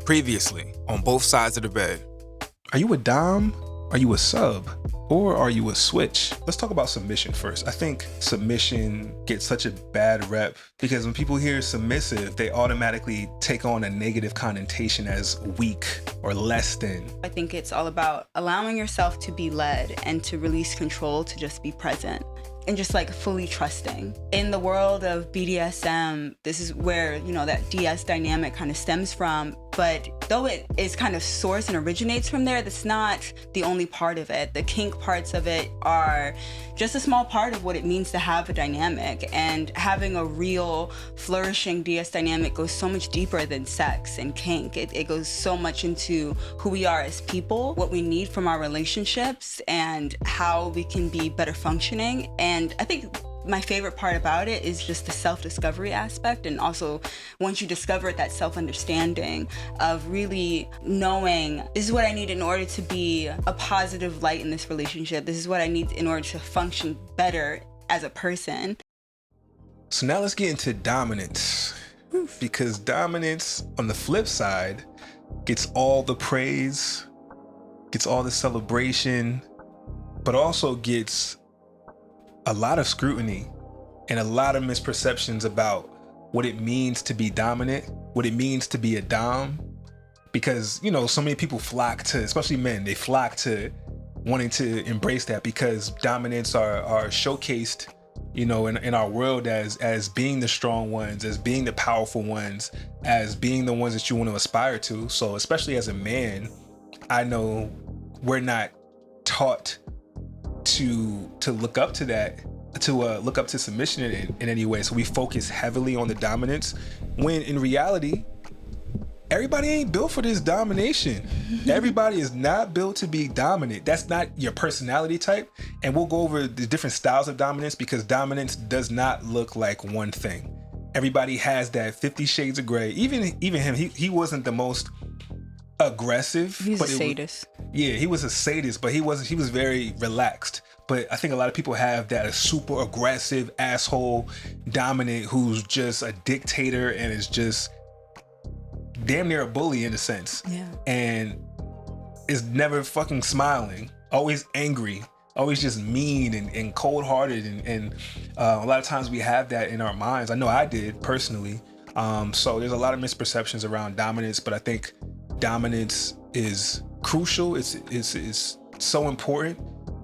Previously, on both sides of the bed. Are you a dom? Are you a sub? Or are you a switch? Let's talk about submission first. I think submission gets such a bad rep because when people hear submissive, they automatically take on a negative connotation as weak or less than. I think it's all about allowing yourself to be led and to release control, to just be present and just like fully trusting. In the world of BDSM, this is where, that DS dynamic kind of stems from. But though it is kind of sourced and originates from there, that's not the only part of it. The kink parts of it are just a small part of what it means to have a dynamic. And having a real flourishing DS dynamic goes so much deeper than sex and kink. It goes so much into who we are as people, what we need from our relationships, and how we can be better functioning. And I think my favorite part about it is just the self-discovery aspect, and also once you discover it, that self-understanding of really knowing this is what I need in order to be a positive light in this relationship. This is what I need in order to function better as a person. So now let's get into dominance, because dominance on the flip side gets all the praise, gets all the celebration, but also gets a lot of scrutiny and a lot of misperceptions about what it means to be dominant, what it means to be a dom. Because, so many people flock to, especially men, they flock to wanting to embrace that because dominants are showcased, in our world as being the strong ones, as being the powerful ones, as being the ones that you want to aspire to. So especially as a man, I know we're not taught to look up to that, to look up to submission in any way. So we focus heavily on the dominance, when in reality, everybody ain't built for this domination. Everybody is not built to be dominant. That's not your personality type. And we'll go over the different styles of dominance, because dominance does not look like one thing. Everybody has that 50 shades of gray. Even him, he wasn't the most aggressive. He's a sadist. He was a sadist, but he was very relaxed. But I think a lot of people have that super aggressive asshole dominant who's just a dictator and is just damn near a bully in a sense. Yeah. And is never fucking smiling, always angry, always just mean and cold-hearted. And a lot of times we have that in our minds. I know I did personally. So there's a lot of misperceptions around dominance, but I think dominance is crucial. It's so important.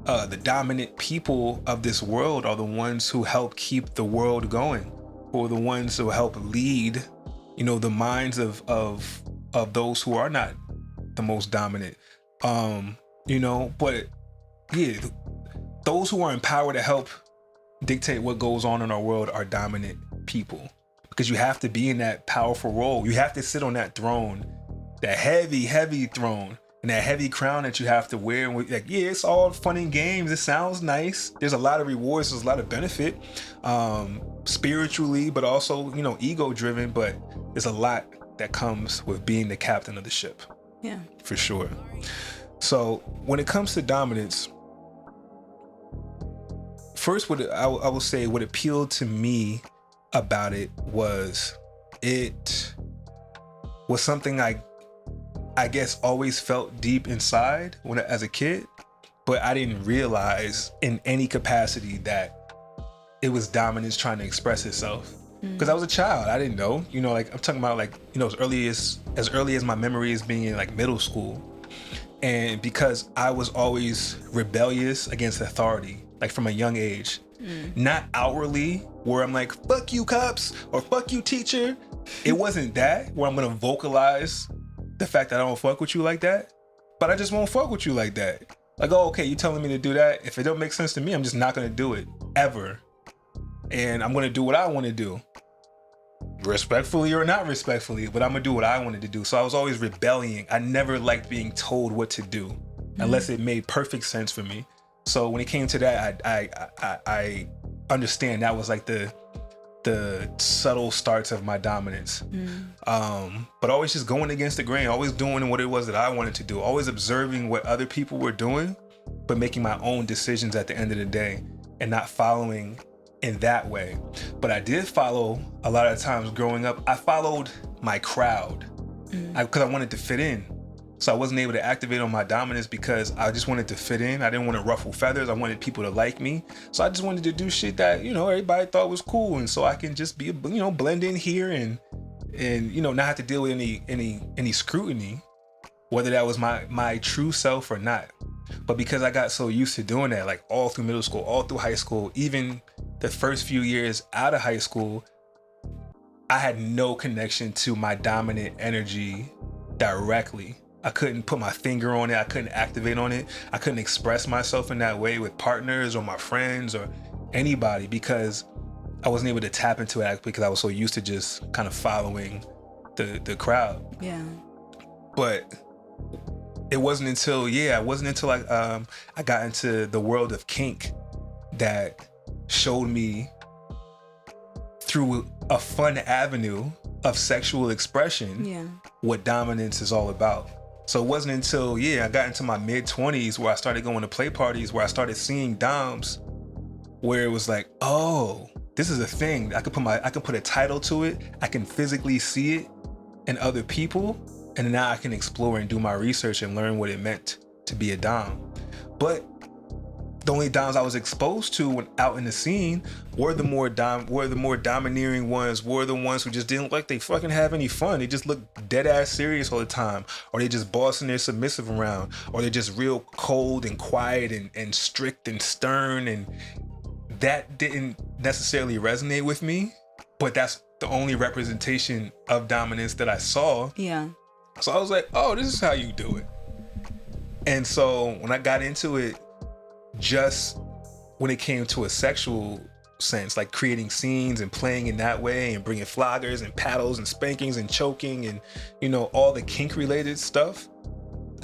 The dominant people of this world are the ones who help keep the world going, or the ones who help lead, the minds of those who are not the most dominant. But yeah, those who are in power to help dictate what goes on in our world are dominant people, because you have to be in that powerful role. You have to sit on that throne, that heavy, heavy throne, and that heavy crown that you have to wear. And it's all fun and games. It sounds nice. There's a lot of rewards. There's a lot of benefit, spiritually, but also, ego driven. But there's a lot that comes with being the captain of the ship. Yeah, for sure. So when it comes to dominance, first, I will say what appealed to me about it was something I guess always felt deep inside as a kid, but I didn't realize in any capacity that it was dominance trying to express itself. Because I was a child, I didn't know. I'm talking about as early as my memory is being in middle school, and because I was always rebellious against authority, from a young age, not outwardly where I'm like fuck you cops or fuck you teacher. It wasn't that where I'm gonna vocalize the fact that I don't fuck with you like that, but I just won't fuck with you like that. Okay, you telling me to do that? If it don't make sense to me, I'm just not gonna do it ever. And I'm gonna do what I want to do, respectfully or not respectfully, but I'm gonna do what I wanted to do. So I was always rebelling. I never liked being told what to do unless it made perfect sense for me. So when it came to that, I understand that was the subtle starts of my dominance. But always just going against the grain, always doing what it was that I wanted to do, always observing what other people were doing, but making my own decisions at the end of the day and not following in that way. But I did follow a lot of times growing up. I followed my crowd. because I wanted to fit in. So I wasn't able to activate on my dominance because I just wanted to fit in. I didn't want to ruffle feathers. I wanted people to like me. So I just wanted to do shit that, you know, everybody thought was cool. And so I can just be, you know, blend in here and you know, not have to deal with any scrutiny, whether that was my true self or not. But because I got so used to doing that, like all through middle school, all through high school, even the first few years out of high school, I had no connection to my dominant energy directly. I couldn't put my finger on it. I couldn't activate on it. I couldn't express myself in that way with partners or my friends or anybody because I wasn't able to tap into it because I was so used to just kind of following the crowd. Yeah. But it wasn't until I got into the world of kink that showed me through a fun avenue of sexual expression what dominance is all about. So it wasn't until I got into my mid-20s where I started going to play parties where I started seeing doms where it was like, oh, this is a thing. I could put a title to it. I can physically see it in other people, and now I can explore and do my research and learn what it meant to be a dom. But the only doms I was exposed to when out in the scene were the more domineering ones, were the ones who just didn't like they fucking have any fun. They just look dead ass serious all the time, or they just bossing their submissive around, or they're just real cold and quiet and strict and stern, and that didn't necessarily resonate with me, but that's the only representation of dominance that I saw. Yeah. So I was like, oh, this is how you do it. And so when I got into it, just when it came to a sexual sense, like creating scenes and playing in that way and bringing floggers and paddles and spankings and choking and, you know, all the kink related stuff,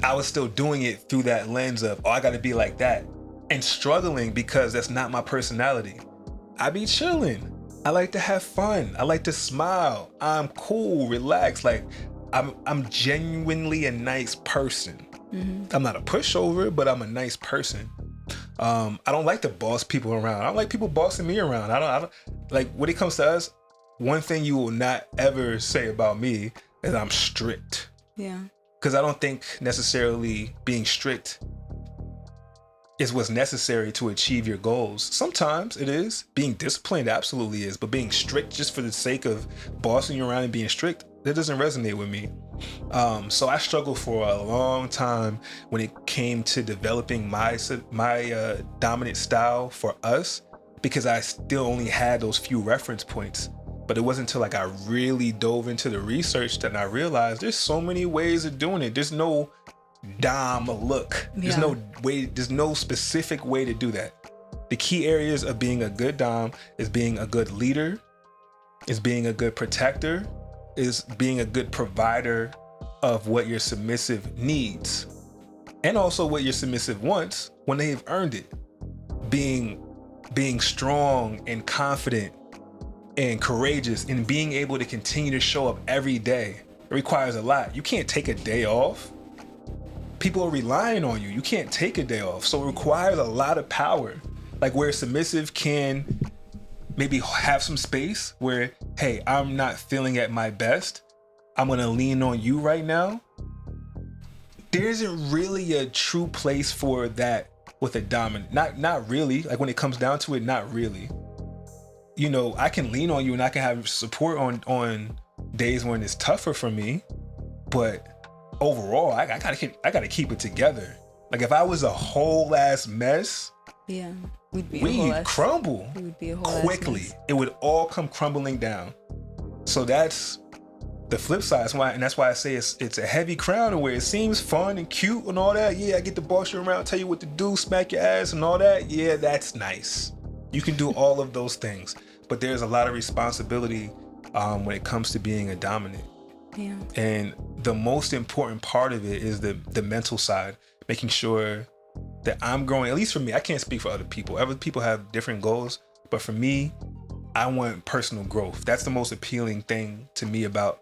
I was still doing it through that lens of, oh, I gotta be like that, and struggling because that's not my personality. I be chilling. I like to have fun. I like to smile. I'm cool, relaxed. Like I'm genuinely a nice person. I'm not a pushover, but I'm a nice person. I don't like to boss people around. I don't like people bossing me around. I don't like, when it comes to us, one thing you will not ever say about me is I'm strict. Yeah. Because I don't think necessarily being strict is what's necessary to achieve your goals. Sometimes it is. Being disciplined absolutely is. But being strict just for the sake of bossing you around and being strict, that doesn't resonate with me. So I struggled for a long time when it came to developing my dominant style for us, because I still only had those few reference points. But it wasn't until like I really dove into the research that I realized there's so many ways of doing it. There's no dom look. There's no way. There's no specific way to do that. The key areas of being a good dom is being a good leader, is being a good protector, is being a good provider of what your submissive needs, and also what your submissive wants when they've earned it. Being strong and confident and courageous and being able to continue to show up every day. It requires a lot. You can't take a day off. People are relying on you. You can't take a day off. So it requires a lot of power. Like where submissive can maybe have some space where, hey, I'm not feeling at my best. I'm gonna lean on you right now. There isn't really a true place for that with a dominant. Not really. Like when it comes down to it, not really. You know, I can lean on you and I can have support on days when it's tougher for me, but overall, I gotta keep it together. Like if I was a whole ass mess, we'd crumble quickly. It would all come crumbling down. So that's the flip side. That's why I say it's a heavy crown where it seems fun and cute and all that. Yeah, I get to boss you around, tell you what to do, smack your ass and all that. Yeah, that's nice. You can do all of those things, but there's a lot of responsibility when it comes to being a dominant. Yeah. And the most important part of it is the mental side, making sure that I'm growing. At least for me, I can't speak for other people. Other people have different goals, but for me, I want personal growth. That's the most appealing thing to me about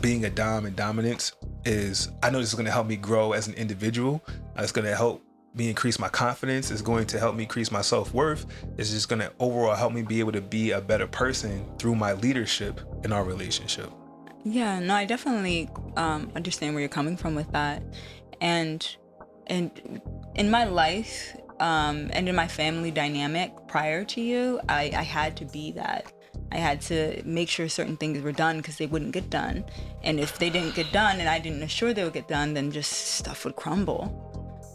being a dom and dominance is I know this is going to help me grow as an individual. It's going to help me increase my confidence. It's going to help me increase my self-worth. It's just going to overall help me be able to be a better person through my leadership in our relationship. Yeah, no, I definitely understand where you're coming from with that. And in my life, and in my family dynamic prior to you, I had to be that. I had to make sure certain things were done because they wouldn't get done. And if they didn't get done and I didn't assure they would get done, then just stuff would crumble.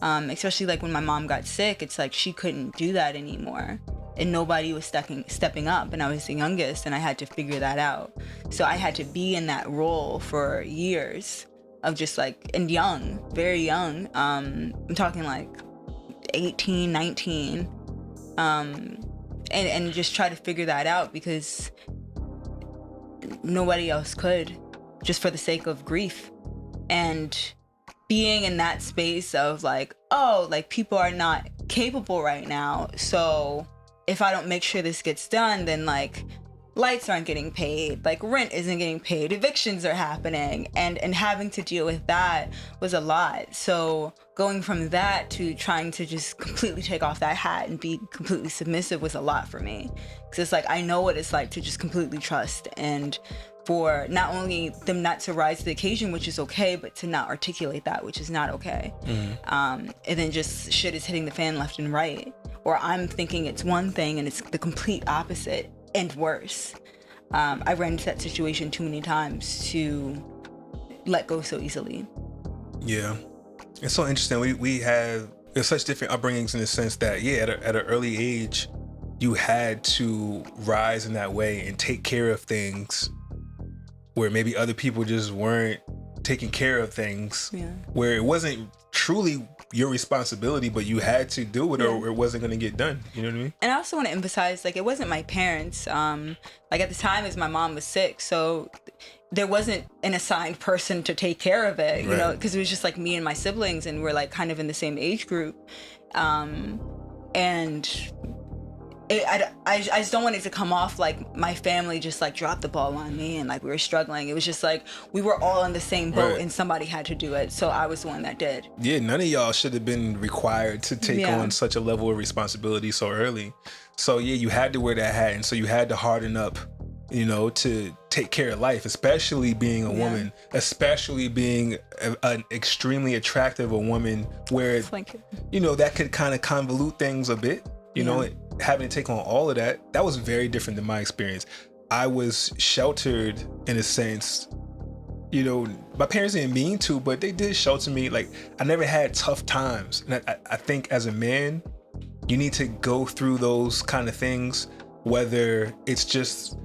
Especially like when my mom got sick, it's like she couldn't do that anymore. And nobody was stepping up, and I was the youngest, and I had to figure that out. So I had to be in that role for years of just like, and young, very young. I'm talking like 18, 19, and just try to figure that out because nobody else could, just for the sake of grief. And being in that space of like, oh, like people are not capable right now, so if I don't make sure this gets done, then like lights aren't getting paid, like rent isn't getting paid, evictions are happening, and having to deal with that was a lot. So going from that to trying to just completely take off that hat and be completely submissive was a lot for me, because it's like I know what it's like to just completely trust, and for not only them not to rise to the occasion, which is okay, but to not articulate that, which is not okay. And then just shit is hitting the fan left and right, or I'm thinking it's one thing and it's the complete opposite and worse. I ran into that situation too many times to let go so easily. Yeah, it's so interesting. We have such different upbringings in the sense that at an early age, you had to rise in that way and take care of things where maybe other people just weren't taking care of things. Yeah. Where it wasn't truly your responsibility, but you had to do it or it wasn't going to get done. You know what I mean? And I also want to emphasize, like, it wasn't my parents. Like at the time, as my mom was sick, so there wasn't an assigned person to take care of it, you know, because it was just like me and my siblings, and we're like kind of in the same age group. And I just don't want it to come off like my family just like dropped the ball on me and like we were struggling. It was just like we were all in the same boat and somebody had to do it. So I was the one that did. Yeah, none of y'all should have been required to take on such a level of responsibility so early. So you had to wear that hat, and so you had to harden up, you know, to take care of life, especially being a woman, especially being an extremely attractive a woman where, you know, that could kind of convolute things a bit. You know, having to take on all of that was very different than my experience. I was sheltered in a sense. You know, my parents didn't mean to, but they did shelter me. Like, I never had tough times. And I think as a man, you need to go through those kind of things, whether it's just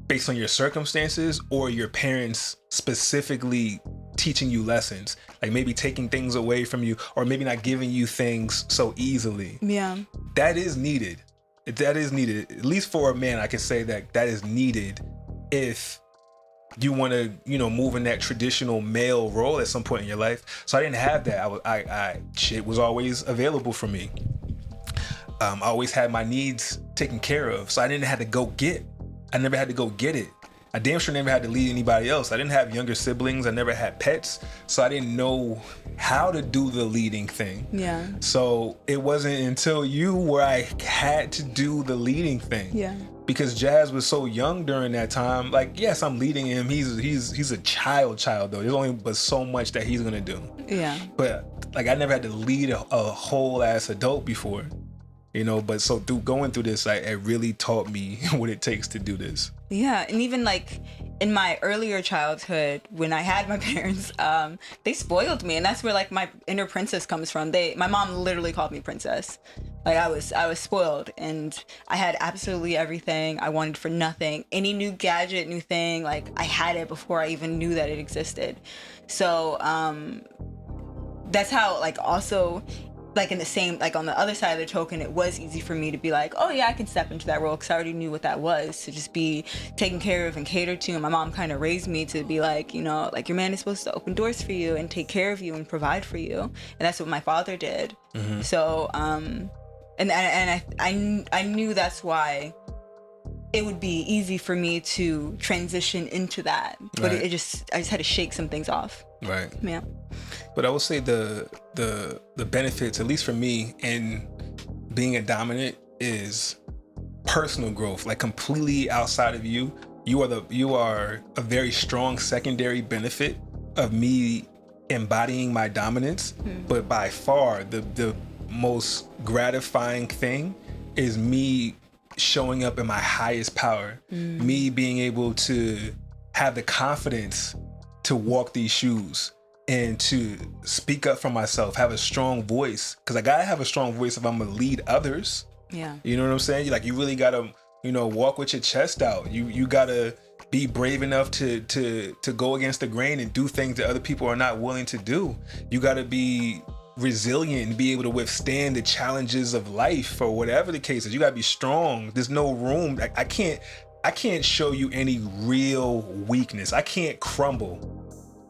based on your circumstances or your parents specifically teaching you lessons, like maybe taking things away from you or maybe not giving you things so easily. Yeah. That is needed. That is needed. At least for a man, I can say that is needed if you want to, you know, move in that traditional male role at some point in your life. So I didn't have that. Shit was always available for me. I always had my needs taken care of. So I didn't have to go get. I never had to go get it. I damn sure never had to lead anybody else. I didn't have younger siblings. I never had pets. So I didn't know how to do the leading thing. Yeah. So it wasn't until you where I had to do the leading thing. Yeah. Because Jazz was so young during that time. Like, yes, I'm leading him. He's a child though. There's only but so much that he's gonna do. Yeah. But like, I never had to lead a whole ass adult before. You know, but so through going through this, like, it really taught me what it takes to do this. Yeah, and even like in my earlier childhood, when I had my parents, they spoiled me, and that's where like my inner princess comes from. My mom literally called me princess. Like I was spoiled, and I had absolutely everything. I wanted for nothing. Any new gadget, new thing, like I had it before I even knew that it existed. So that's how, like, also, like in the same, like on the other side of the token, it was easy for me to be like, oh yeah, I can step into that role, because I already knew what that was, to just be taken care of and catered to. And my mom kind of raised me to be like, you know, like, your man is supposed to open doors for you and take care of you and provide for you, and that's what my father did. Mm-hmm. So and I knew that's why it would be easy for me to transition into that, but I just had to shake some things off. Right. Yeah. But I would say the benefits, at least for me, in being a dominant is personal growth, like completely outside of you. you are a very strong secondary benefit of me embodying my dominance. But by far the most gratifying thing is me showing up in my highest power, me being able to have the confidence to walk these shoes and to speak up for myself, have a strong voice, because I gotta have a strong voice if I'm gonna lead others. Yeah. You know what I'm saying? Like, you really gotta, walk with your chest out. You gotta be brave enough to go against the grain and do things that other people are not willing to do. You gotta be resilient and be able to withstand the challenges of life, or whatever the case is. You gotta be strong. There's no room. I can't show you any real weakness. I can't crumble.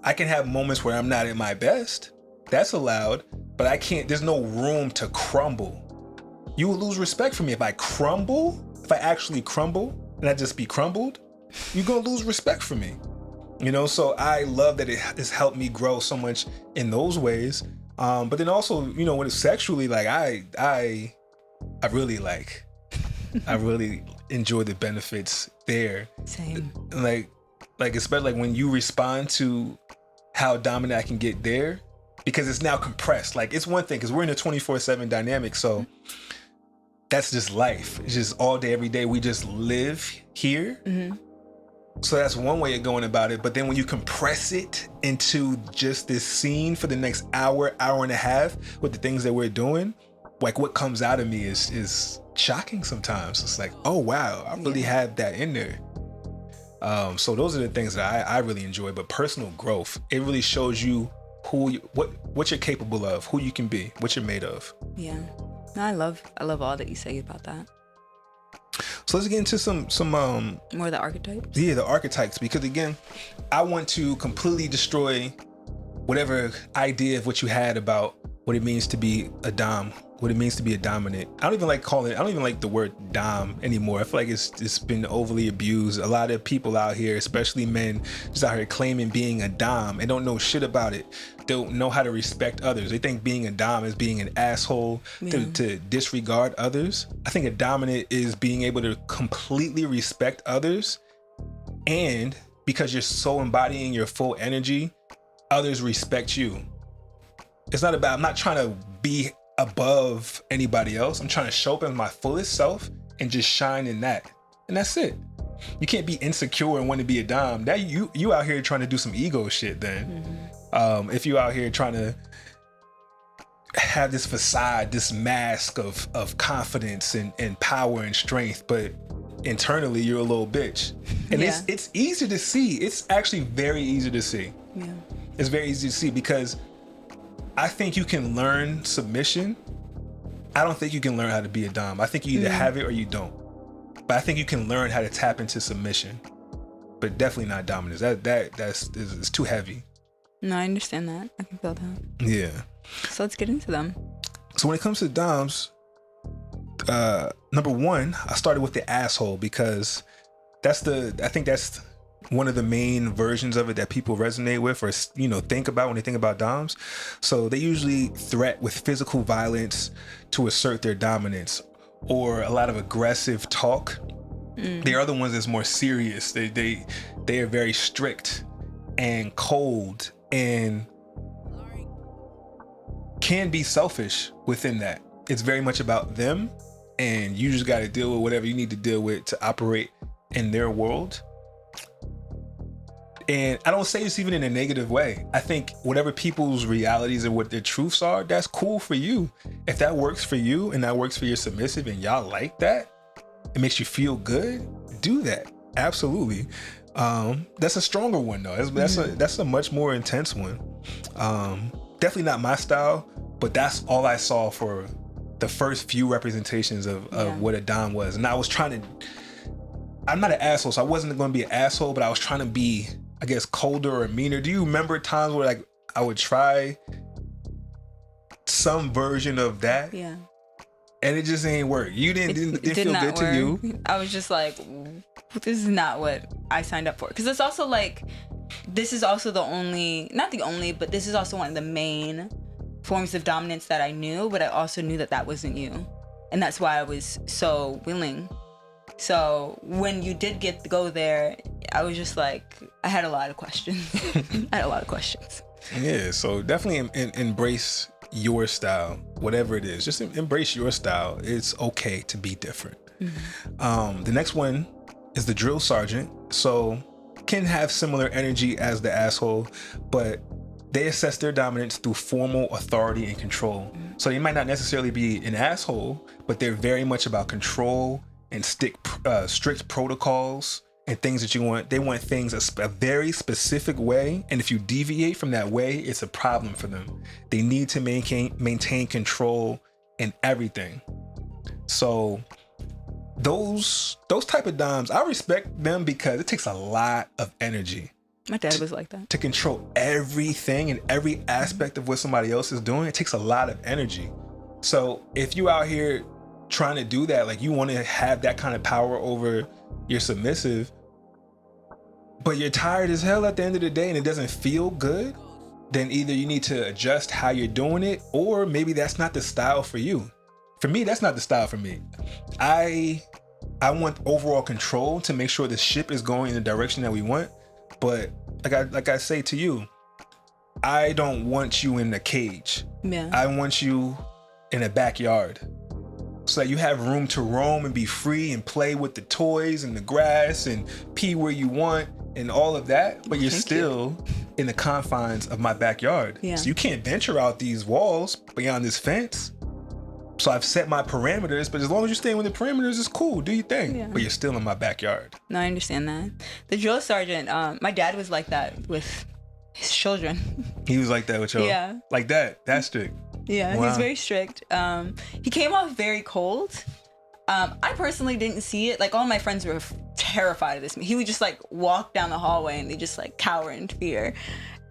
I can have moments where I'm not at my best. That's allowed, but there's no room to crumble. You will lose respect for me if I crumble. If I actually crumble and I just be crumbled, you're gonna lose respect for me. So I love that it has helped me grow so much in those ways. But then also, when it's sexually, like I really I really enjoy the benefits there. Same. Like especially like when you respond to how dominant I can get there, because it's now compressed. Like, it's one thing because we're in a 24/7 dynamic, so that's just life. It's just all day, every day. We just live here. So that's one way of going about it. But then when you compress it into just this scene for the next hour and a half with the things that we're doing, like, what comes out of me is shocking sometimes. It's like, oh wow, I really have that in there. So those are the things that I really enjoy. But personal growth, it really shows you what you're capable of, who you can be, what you're made of. Yeah. No, I love all that you say about that. So let's get into some More of the archetypes. Yeah, the archetypes, because again, I want to completely destroy whatever idea of what you had about what it means to be a dom, what it means to be a dominant. I don't even like the word dom anymore. I feel like it's been overly abused. A lot of people out here, especially men, just out here claiming being a dom and don't know shit about it. Don't know how to respect others. They think being a dom is being an asshole, to disregard others. I think a dominant is being able to completely respect others, and because you're so embodying your full energy, others respect you. I'm not trying to be above anybody else. I'm trying to show up as my fullest self and just shine in that. And that's it. You can't be insecure and want to be a dom. That you out here trying to do some ego shit then. If you out here trying to have this facade, this mask of confidence and power and strength, but internally you're a little bitch. And it's easy to see. It's actually very easy to see. Yeah. It's very easy to see, because I think you can learn submission. I don't think you can learn how to be a dom. I think you either have it or you don't. But I think you can learn how to tap into submission, but definitely not dominance. That's too heavy. No, I understand that. I can feel that. Yeah. So let's get into them. So when it comes to doms, number one, I started with the asshole, because I think that's one of the main versions of it that people resonate with, or think about when they think about doms. So they usually threat with physical violence to assert their dominance, or a lot of aggressive talk. The other ones is more serious. They are very strict and cold and can be selfish within that. It's very much about them, and you just got to deal with whatever you need to deal with to operate in their world. And I don't say this even in a negative way. I think whatever people's realities and what their truths are, that's cool for you. If that works for you and that works for your submissive and y'all like that, it makes you feel good, do that. Absolutely. That's a stronger one though. That's a much more intense one. Definitely not my style, but that's all I saw for the first few representations of what a dom was. And I was I'm not an asshole, so I wasn't going to be an asshole, but I was trying to be, I guess, colder or meaner. Do you remember times where like I would try some version of that? Yeah. And it just ain't work. You didn't feel good to you. I was just like, this is not what I signed up for. Because it's also like, this is also not the only, but this is also one of the main forms of dominance that I knew, but I also knew that wasn't you. And that's why I was so willing So when you did go there, I was just like, I had a lot of questions. Yeah, so definitely embrace your style, whatever it is. Just embrace your style. It's okay to be different. The next one is the drill sergeant. So can have similar energy as the asshole, but they assess their dominance through formal authority and control. So they might not necessarily be an asshole, but they're very much about control and strict protocols and things that you want. They want things a very specific way, and if you deviate from that way, it's a problem for them. They need to maintain control in everything. So those type of doms, I respect them because it takes a lot of energy. My dad was like that. To control everything and every aspect of what somebody else is doing, it takes a lot of energy. So if you out here trying to do that, like you want to have that kind of power over your submissive, but you're tired as hell at the end of the day and it doesn't feel good, then either you need to adjust how you're doing it, or maybe that's not the style for you. For me, that's not the style for me. I want overall control to make sure the ship is going in the direction that we want. But like I say to you, I don't want you in a cage. Yeah. I want you in a backyard, so that you have room to roam and be free and play with the toys and the grass and pee where you want and all of that. But you're still in the confines of my backyard. Yeah. So you can't venture out these walls beyond this fence. So I've set my parameters, but as long as you stay within the parameters, it's cool. Do your thing. Yeah. But you're still in my backyard. No, I understand that. The drill sergeant, my dad was like that with his children. He was like that with y'all? Yeah. Like that? That's strict? Yeah, wow. He's very strict. He came off very cold. I personally didn't see it. Like, all my friends were terrified of this. He would just like walk down the hallway and they just like cower in fear.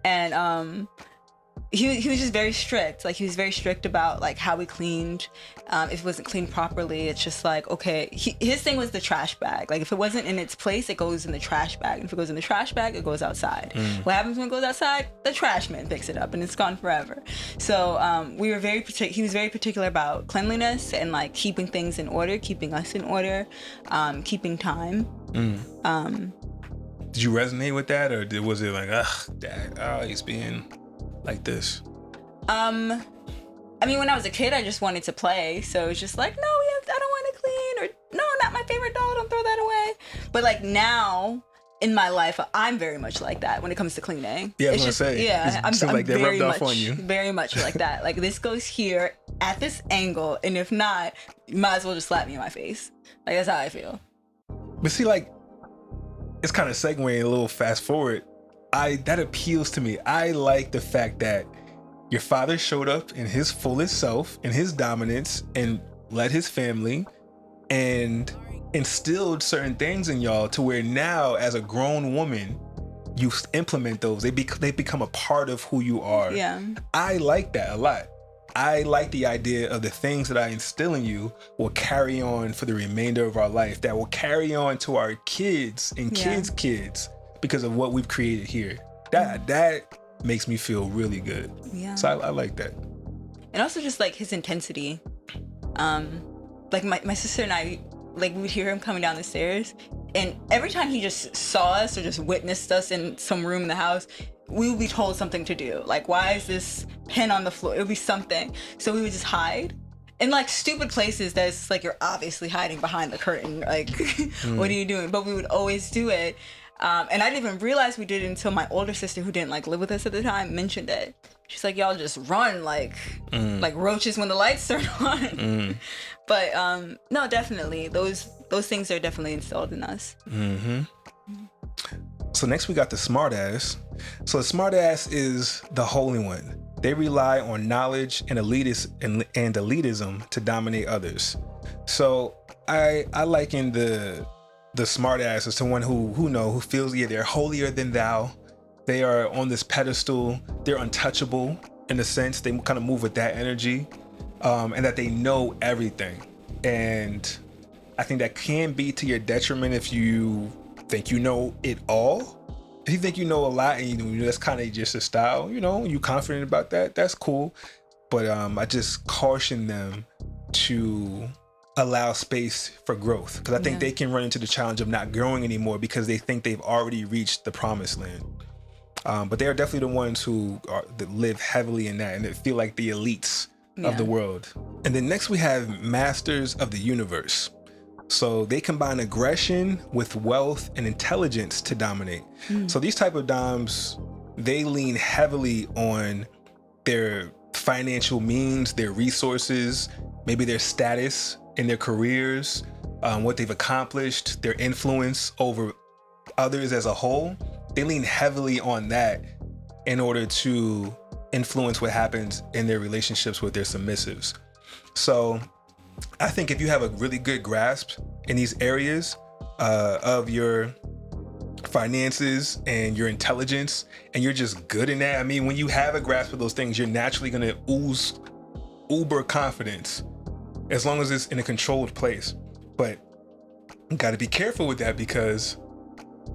And he was just very strict. Like, he was very strict about like how we cleaned. If it wasn't cleaned properly, it's just like, okay. His thing was the trash bag. Like, if it wasn't in its place, it goes in the trash bag. And if it goes in the trash bag, it goes outside. What happens when it goes outside? The trash man picks it up and it's gone forever. So we were he was very particular about cleanliness and like keeping things in order, keeping us in order, keeping time. Did you resonate with that, or was it like, Dad, he's being like this? I mean, when I was a kid, I just wanted to play, so it's just like, no, I don't want to clean, or no, not my favorite doll, don't throw that away. But like now in my life, I'm very much like that when it comes to cleaning. Yeah, I was gonna say. Yeah, I'm like they rubbed off on you. Very much like that. Like, this goes here at this angle, and if not, you might as well just slap me in my face. Like, that's how I feel. But see, like, it's kind of segueing a little fast forward. That appeals to me. I like the fact that your father showed up in his fullest self, in his dominance, and led his family and instilled certain things in y'all to where now, as a grown woman, you implement those. They become a part of who you are. Yeah. I like that a lot. I like the idea of the things that I instill in you will carry on for the remainder of our life, that will carry on to our kids and kids because of what we've created here. That makes me feel really good. Yeah. So I like that. And also just like his intensity. Like my sister and I, like, we would hear him coming down the stairs, and every time he just saw us or just witnessed us in some room in the house, we would be told something to do. Like, why is this pen on the floor? It would be something. So we would just hide in like stupid places that's like, you're obviously hiding behind the curtain. Like, what are you doing? But we would always do it. And I didn't even realize we did it until my older sister, who didn't like live with us at the time, mentioned it. She's like, y'all just run like roaches when the lights turn on. But no, definitely those things are definitely instilled in us. So next we got the smartass. So the smartass is the holy one. They rely on knowledge and elitism to dominate others. So I liken the smartass as someone who feels they're holier than thou. They are on this pedestal. They're untouchable in a sense. They kind of move with that energy, and that they know everything. And I think that can be to your detriment if you think you know it all. If you think you know a lot and that's kind of just a style, you confident about that, that's cool. But I just caution them to allow space for growth, because I think they can run into the challenge of not growing anymore because they think they've already reached the promised land. But they are definitely the ones that live heavily in that and that feel like the elites of the world. And then next we have masters of the universe. So they combine aggression with wealth and intelligence to dominate. So these type of doms, they lean heavily on their financial means, their resources, maybe their status in their careers, what they've accomplished, their influence over others as a whole. They lean heavily on that in order to influence what happens in their relationships with their submissives. So I think if you have a really good grasp in these areas of your finances and your intelligence, and you're just good in that, I mean, when you have a grasp of those things, you're naturally going to ooze uber confidence, as long as it's in a controlled place. But you got to be careful with that, because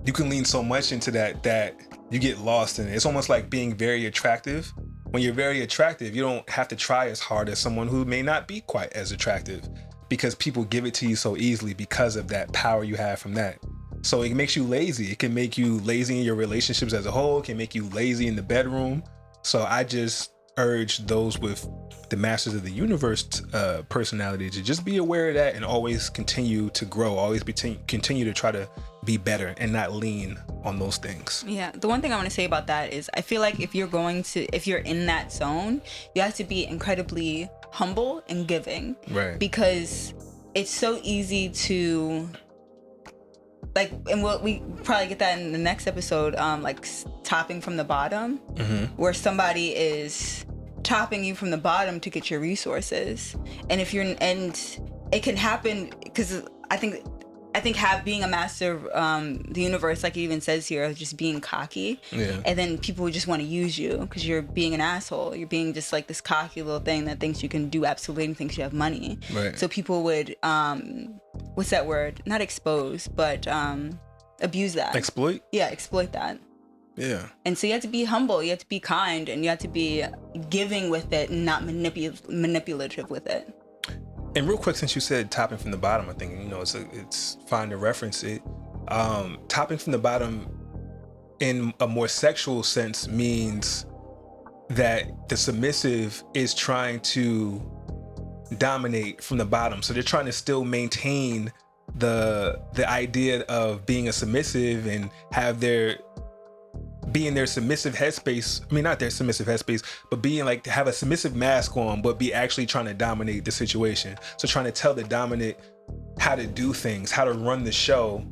you can lean so much into that you get lost in it. It's almost like being very attractive. When you're very attractive, you don't have to try as hard as someone who may not be quite as attractive, because people give it to you so easily because of that power you have from that. So it makes you lazy. It can make you lazy in your relationships as a whole. It can make you lazy in the bedroom. So I just urge those with the Masters of the Universe personality to just be aware of that and always continue to grow, always continue to try to be better and not lean on those things. Yeah, the one thing I want to say about that is I feel like if you're in that zone, you have to be incredibly humble and giving. Right. Because it's so easy to, like, and we probably get that in the next episode, like topping from the bottom, where somebody is topping you from the bottom to get your resources. And it can happen because I think being a master of the universe, like it even says here, just being cocky. Yeah. And then people would just want to use you because you're being an asshole. You're being just like this cocky little thing that thinks you can do absolutely anything because you have money. Right. So people would, what's that word? Not expose, but abuse that. Exploit? Yeah, exploit that. Yeah. And so you have to be humble, you have to be kind, and you have to be giving with it and not manipulative with it. And real quick, since you said topping from the bottom, I think, it's fine to reference it. Topping from the bottom in a more sexual sense means that the submissive is trying to dominate from the bottom. So they're trying to still maintain the idea of being a submissive and be in their submissive headspace. I mean, not their submissive headspace, but being like to have a submissive mask on, but be actually trying to dominate the situation. So trying to tell the dominant how to do things, how to run the show,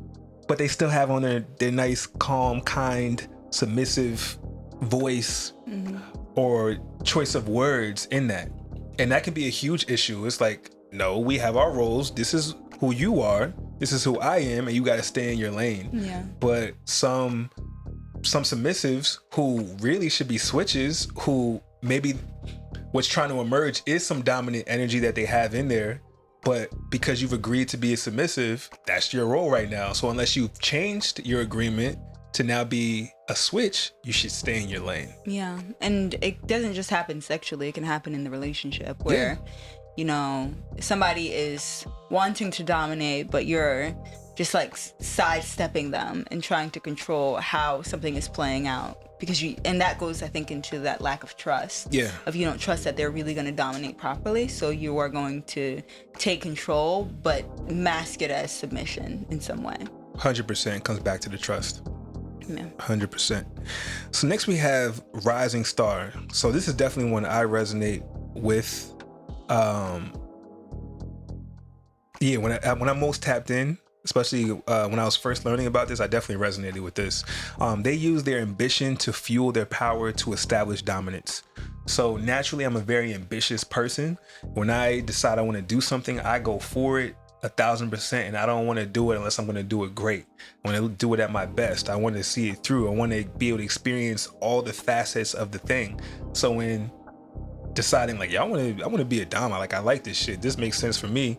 but they still have on their nice, calm, kind, submissive voice or choice of words in that. And that can be a huge issue. It's like, no, we have our roles. This is who you are. This is who I am. And you got to stay in your lane. Yeah. But some submissives who really should be switches, who maybe what's trying to emerge is some dominant energy that they have in there, but because you've agreed to be a submissive, that's your role right now. So unless you've changed your agreement to now be a switch, you should stay in your lane. Yeah. And it doesn't just happen sexually, it can happen in the relationship where somebody is wanting to dominate, but you're just like sidestepping them and trying to control how something is playing out, because and that goes, I think, into that lack of trust. Yeah. Of you don't trust that they're really going to dominate properly, so you are going to take control but mask it as submission in some way. 100% comes back to the trust. Yeah. 100%. So next we have Rising Star. So this is definitely one I resonate with. When I'm most tapped in, especially when I was first learning about this, I definitely resonated with this. They use their ambition to fuel their power to establish dominance. So naturally, I'm a very ambitious person. When I decide I want to do something, I go for it 1,000%, and I don't want to do it unless I'm going to do it great. I want to do it at my best. I want to see it through. I want to be able to experience all the facets of the thing. So when deciding like, I want to be a dom, I like this shit, this makes sense for me,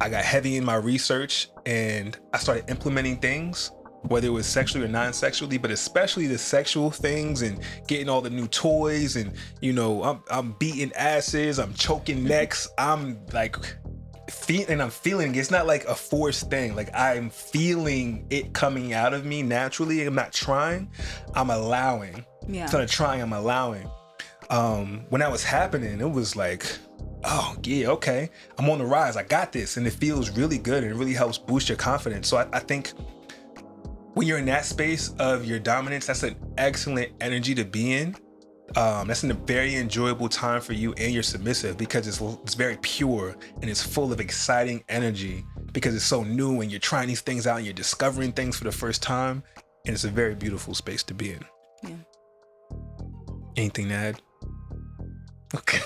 I got heavy in my research and I started implementing things, whether it was sexually or non-sexually, but especially the sexual things, and getting all the new toys, and I'm beating asses, I'm choking necks, I'm like I'm feeling it's not like a forced thing. Like I'm feeling it coming out of me naturally. I'm not trying. I'm allowing. Yeah. Instead of trying, I'm allowing. When that was happening, it was like, oh yeah, okay, I'm on the rise. I got this, and it feels really good, and it really helps boost your confidence. So I think when you're in that space of your dominance, that's an excellent energy to be in. That's a very enjoyable time for you and your submissive, because it's very pure and it's full of exciting energy because it's so new and you're trying these things out and you're discovering things for the first time, and it's a very beautiful space to be in. Yeah. Anything to add? Okay.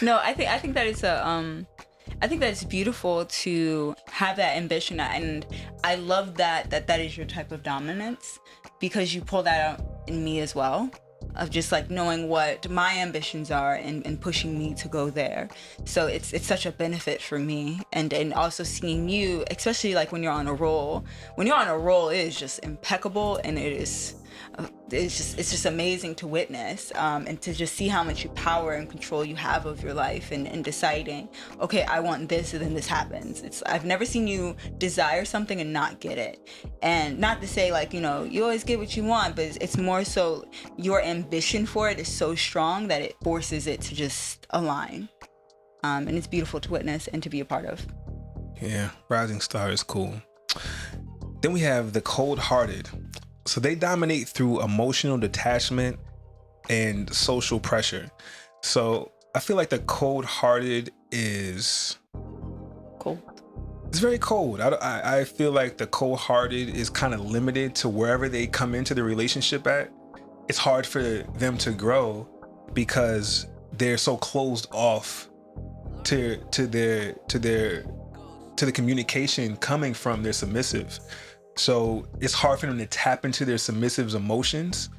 No, I think that it's I think that it's beautiful to have that ambition, and I love that is your type of dominance, because you pull that out in me as well, of just like knowing what my ambitions are and pushing me to go there. So it's such a benefit for me, and also seeing you, especially like when you're on a roll. When you're on a roll, it is just impeccable, and it's just amazing to witness, and to just see how much power and control you have of your life, and deciding, okay, I want this, and then this happens. I've never seen you desire something and not get it. And not to say like, you know, you always get what you want, but it's more so your ambition for it is so strong that it forces it to just align. And it's beautiful to witness and to be a part of. Yeah, Rising Star is cool. Then we have the Cold-Hearted. So they dominate through emotional detachment and social pressure. So I feel like the Cold-Hearted is Cold. It's very cold. I feel like the Cold-Hearted is kind of limited to wherever they come into the relationship at. It's hard for them to grow because they're so closed off to the communication coming from their submissive. So it's hard for them to tap into their submissive's emotions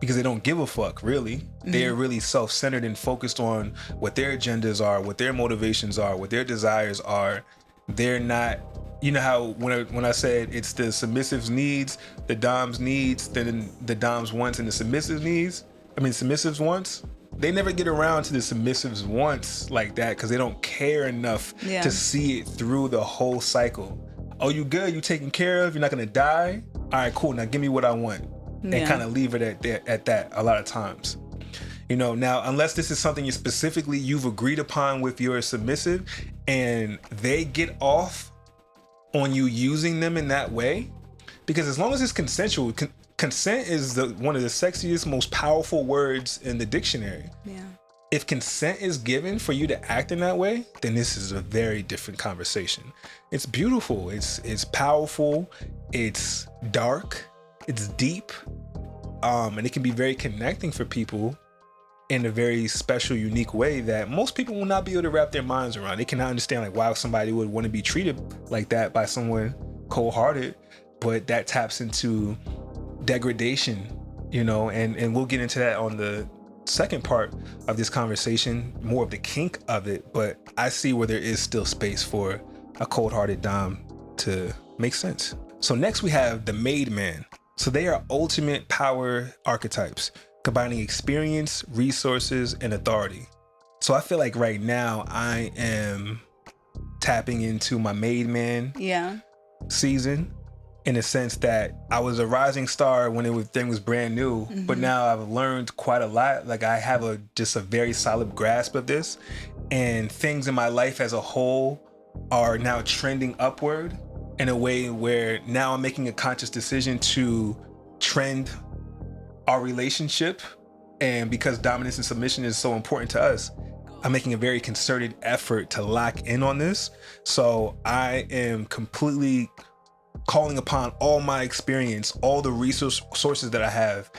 because they don't give a fuck, really. Mm-hmm. They're really self-centered and focused on what their agendas are, what their motivations are, what their desires are. They're not, you know how when I said it's the submissive's needs, the dom's needs, then the dom's wants and the submissive's wants. They never get around to the submissive's wants like that because they don't care enough to see it through the whole cycle. Oh, you good? You taken care of? You're not gonna die? All right, cool. Now give me what I want, and kind of leave it at that. A lot of times, you know. Now, unless this is something you've agreed upon with your submissive, and they get off on you using them in that way, because as long as it's consensual, consent is one of the sexiest, most powerful words in the dictionary. Yeah. If consent is given for you to act in that way, then this is a very different conversation. It's beautiful. It's powerful. It's dark. It's deep. And it can be very connecting for people in a very special, unique way that most people will not be able to wrap their minds around. They cannot understand like why somebody would want to be treated like that by someone cold-hearted, but that taps into degradation, you know, and we'll get into that on the second part of this conversation, more of the kink of it, but I see where there is still space for a cold-hearted dom to make sense. So next we have the Made Man. So they are ultimate power archetypes, combining experience, resources, and authority. So I feel like right now I am tapping into my Made Man season, in a sense that I was a rising star when thing was brand new, but now I've learned quite a lot. Like I have just a very solid grasp of this, and things in my life as a whole are now trending upward in a way where now I'm making a conscious decision to trend our relationship. And because dominance and submission is so important to us, I'm making a very concerted effort to lock in on this. So I am completely calling upon all my experience, all the resources that I have,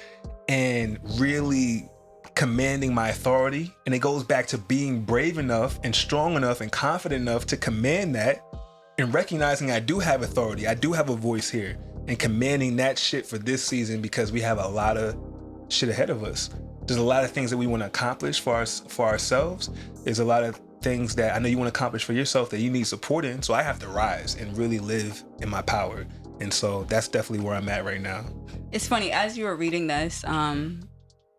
and really commanding my authority. And it goes back to being brave enough and strong enough and confident enough to command that, and recognizing I do have authority, I do have a voice here, and commanding that shit for this season, because we have a lot of shit ahead of us. There's a lot of things that we want to accomplish for ourselves. There's a lot of things that I know you want to accomplish for yourself that you need support in. So I have to rise and really live in my power. And so that's definitely where I'm at right now. It's funny, as you were reading this,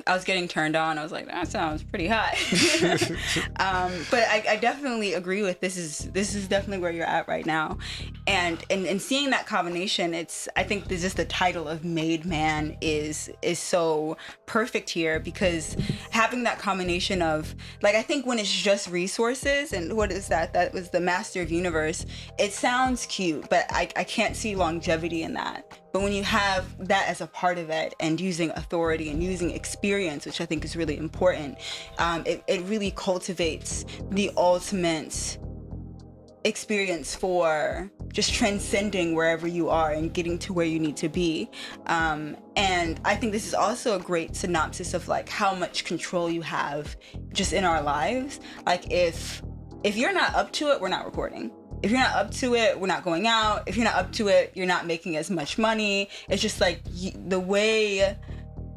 I was getting turned on. I was like, that sounds pretty hot. But I definitely agree with this is definitely where you're at right now. And seeing that combination, I think this is the title of Made Man is so perfect here, because having that combination of, like, I think when it's just resources, and what is that was the Master of Universe, it sounds cute, but I can't see longevity in that. But when you have that as a part of it, and using authority and using experience, which I think is really important, it really cultivates the ultimate experience for just transcending wherever you are and getting to where you need to be. And I think this is also a great synopsis of like how much control you have just in our lives. Like if you're not up to it, we're not recording. If you're not up to it, we're not going out. If you're not up to it, you're not making as much money. It's just like the way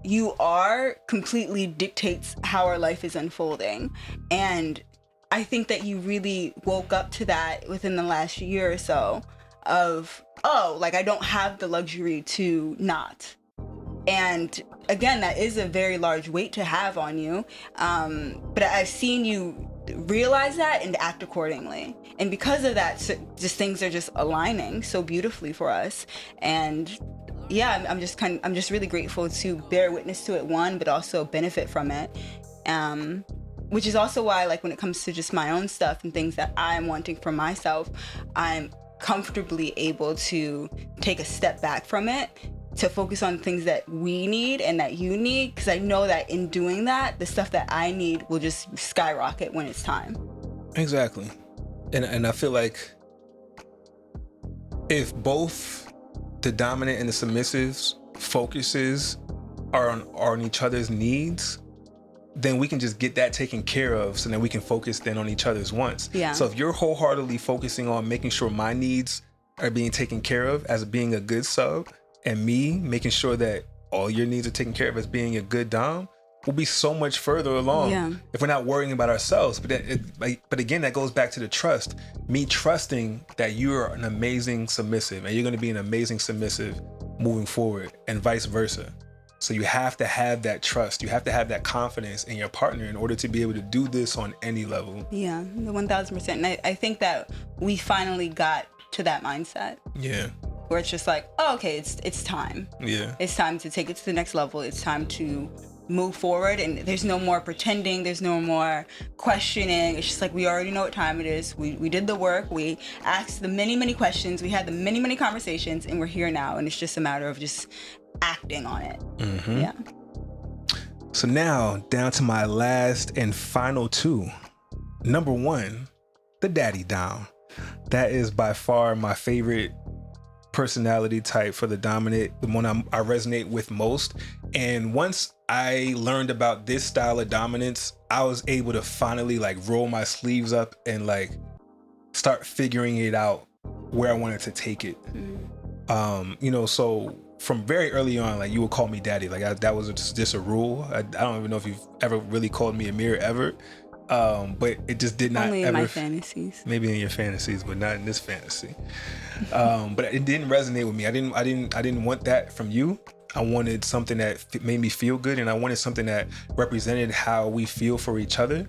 you are completely dictates how our life is unfolding. And I think that you really woke up to that within the last year or so of, oh, like I don't have the luxury to not. And again, that is a very large weight to have on you. But I've seen you realize that and act accordingly. And because of that, just things are just aligning so beautifully for us. And yeah, I'm just really grateful to bear witness to it, one, but also benefit from it. Which is also why, like, when it comes to just my own stuff and things that I'm wanting for myself, I'm comfortably able to take a step back from it to focus on things that we need and that you need, because I know that in doing that, the stuff that I need will just skyrocket when it's time. Exactly. And I feel like if both the dominant and the submissive's focuses are on each other's needs, then we can just get that taken care of, so then we can focus then on each other's wants. Yeah. So if you're wholeheartedly focusing on making sure my needs are being taken care of as being a good sub, and me making sure that all your needs are taken care of as being a good dom, we'll be so much further along if we're not worrying about ourselves. But again, that goes back to the trust. Me trusting that you're an amazing submissive and you're going to be an amazing submissive moving forward, and vice versa. So you have to have that trust. You have to have that confidence in your partner in order to be able to do this on any level. Yeah, the 1000%. And I think that we finally got to that mindset. Yeah. Where it's just like, oh, okay, it's time. Yeah. It's time to take it to the next level. It's time to move forward, and there's no more pretending. There's no more questioning. It's just like, we already know what time it is. We did the work. We asked the many questions. We had the many conversations, and we're here now. And it's just a matter of just acting on it. Mm-hmm. Yeah. So now down to my last and final two. Number one, the daddy dom. That is by far my favorite personality type for the dominant, the one I resonate with most. And once I learned about this style of dominance, I was able to finally like roll my sleeves up and like start figuring it out where I wanted to take it. So from very early on, like, you would call me daddy. Like that was just a rule. I don't even know if you've ever really called me Ahmir ever. But it just did not only in ever. My fantasies. Maybe in your fantasies, but not in this fantasy. But it didn't resonate with me. I didn't want that from you. I wanted something that made me feel good, and I wanted something that represented how we feel for each other.